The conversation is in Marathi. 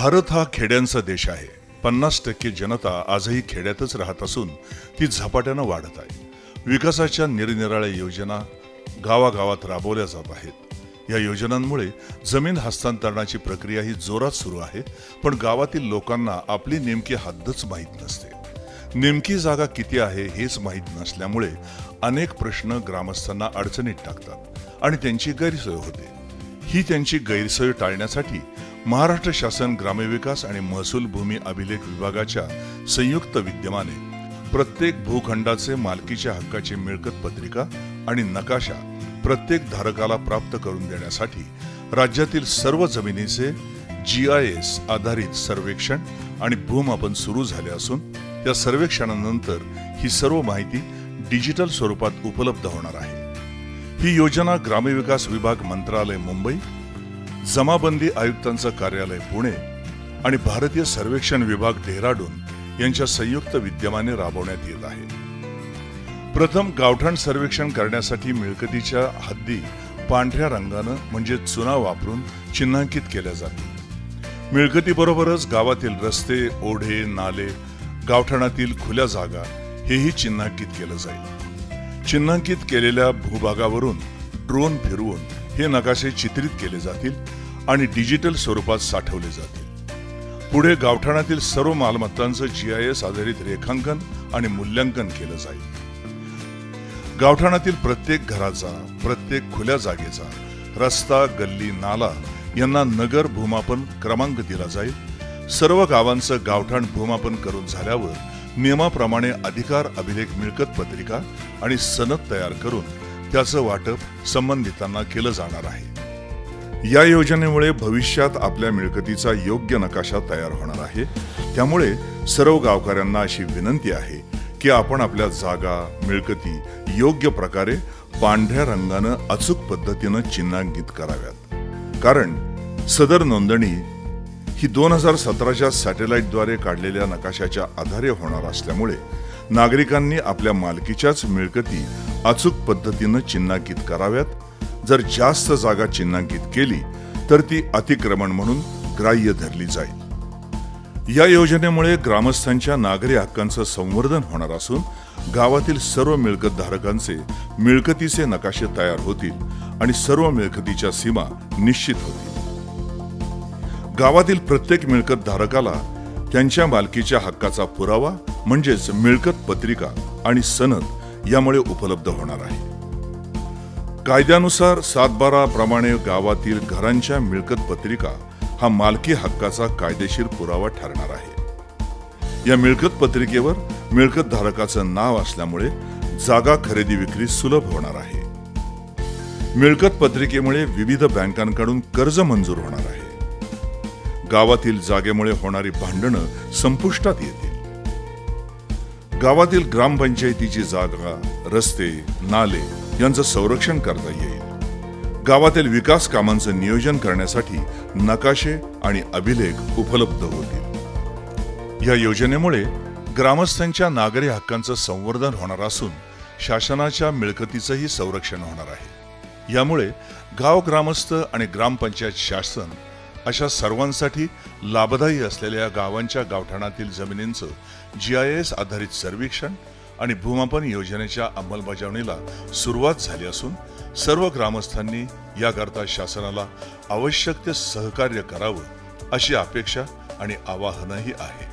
भारत हा खेड्यांचा देश आहे। 50% जनता आजही खेड्यातच राहत असून ती झपाट्याने वाढत आहे। विकासाच्या निरनिराळ्या योजना गावागावात राबवल्या जात आहेत। या योजनांमुळे जमीन हस्तांतरणाची प्रक्रिया ही जोरात सुरू आहे, पण गावातील लोकांना आपली नेमकी हद्दच माहीत नसते। नेमकी जागा किती आहे हेच माहीत नसल्यामुळे अनेक प्रश्न ग्रामस्थांना अडचणीत टाकतात आणि त्यांची गैरसोय होते। ही त्यांची गैरसोय टाळण्यासाठी महाराष्ट्र शासन ग्रामविकास आणि महसूल भूमी अभिलेख विभागाच्या संयुक्त विद्यमाने प्रत्येक भूखंडाचे मालकीच्या हक्काची मिळकत पत्रिका आणि नकाशा प्रत्येक धारकाला प्राप्त करून देण्यासाठी राज्यातील सर्व जमिनीचे GIS आधारित सर्वेक्षण आणि भूमापन सुरू झाले असून त्या सर्वेक्षणानंतर ही सर्व माहिती डिजिटल स्वरूपात उपलब्ध होणार आहे। ही योजना ग्रामविकास विभाग मंत्रालय मुंबई, जमाबंदी आयुक्तांचं कार्यालय पुणे आणि भारतीय सर्वेक्षण विभाग डेहराडून यांच्या संयुक्त विद्यमाने राबवण्यात येत आहे। प्रथम गावठाण सर्वेक्षण करण्यासाठी मिळकतीच्या हद्दी पांढऱ्या रंगाने म्हणजे चुना वापरून चिन्हांकित केल्या जातील। मिळकतीबरोबरच गावातील रस्ते, ओढे, नाले, गावठाणातील खुल्या जागा हेही चिन्हांकित केलं जाईल। चिन्हांकित केलेल्या भूभागावरून ड्रोन फिरवून हे नकाशे चित्रित केले जातील आणि डिजिटल स्वरूपात साठवले जातील। पुढे गावठाणातील सर्व मालमत्तांचं GIS आधारित रेखांकन आणि मूल्यांकन केलं जाईल। गावठाणातील प्रत्येक घराचा, प्रत्येक खुल्या जागेचा, रस्ता, गल्ली, नाला यांना नगर भूमापन क्रमांक दिला जाईल। सर्व गावांचं गावठाण भूमापन करून झाल्यावर नियमाप्रमाणे अधिकार अभिलेख मिळकत पत्रिका आणि सनद तयार करून त्याचं वाटप संबंधितांना केलं जाणार आहे। या योजनेमुळे भविष्यात आपल्या मिळकतीचा योग्य नकाशा तयार होणार आहे। त्यामुळे सर्व गावकऱ्यांना अशी विनंती आहे की आपण आपल्या जागा, मिळकती योग्य प्रकारे पांढऱ्या रंगाने अचूक पद्धतीने चिन्हांकित कराव्यात, कारण सदर नोंदणी ही 2017च्या सॅटेलाइटद्वारे काढलेल्या नकाशाच्या आधारे होणार असल्यामुळे नागरिकांनी आपल्या मालकीच्याच मिळकती अचूक पद्धतीने चिन्हांकित कराव्यात। जर जास्त जागा चिन्हांकित केली तर ती अतिक्रमण म्हणून ग्राह्य धरली जाईल। या योजनेमुळे ग्रामस्थांच्या नागरी हक्कांचं संवर्धन होणार असून गावातील सर्व मिळकत धारकांचे मिळकतीचे नकाशे तयार होतील आणि सर्व मिळकतीच्या सीमा निश्चित होतील। गावातील प्रत्येक मिळकत धारकाला त्यांच्या मालकीच्या हक्काचा पुरावा म्हणजेच मिळकत पत्रिका आणि सनद यामुळे उपलब्ध होणार आहे। कायद्यानुसार 7/12 प्रमाणे गावातील घरांच्या मिळकत पत्रिका हा मालकी हक्काचा कायदेशीर पुरावा ठरणार आहे। या मिळकत पत्रिकेवर मिळकत धारकाचं नाव असल्यामुळे जागा खरेदी विक्री सुलभ होणार आहे। मिळकत पत्रिकेमुळे विविध बँकांकडून कर्ज मंजूर होणार आहे। गावातील जागेमुळे होणारी भांडणं संपुष्टात येतील। गावातील ग्रामपंचायतीची जागा, रस्ते, नाले यांचं संरक्षण करता येईल। गावातील विकास कामांचं नियोजन करण्यासाठी नकाशे आणि अभिलेख उपलब्ध होतील। या योजनेमुळे ग्रामस्थांच्या नागरी हक्कांचं संवर्धन होणार असून शासनाच्या मिळकतीचंही संरक्षण होणार आहे। यामुळे गाव ग्रामस्थ आणि ग्रामपंचायत शासन अशा सर्वांसाठी लाभदायी असलेल्या गावांच्या गावठाणातील जमिनींचं GIS आधारित सर्वेक्षण आणि भूमापन योजनेच्या अंमलबजावणीला सुरुवात झाली असून सर्व ग्रामस्थांनी याकरता शासनाला आवश्यक ते सहकार्य करावं अशी अपेक्षा आणि आवाहनही आहे।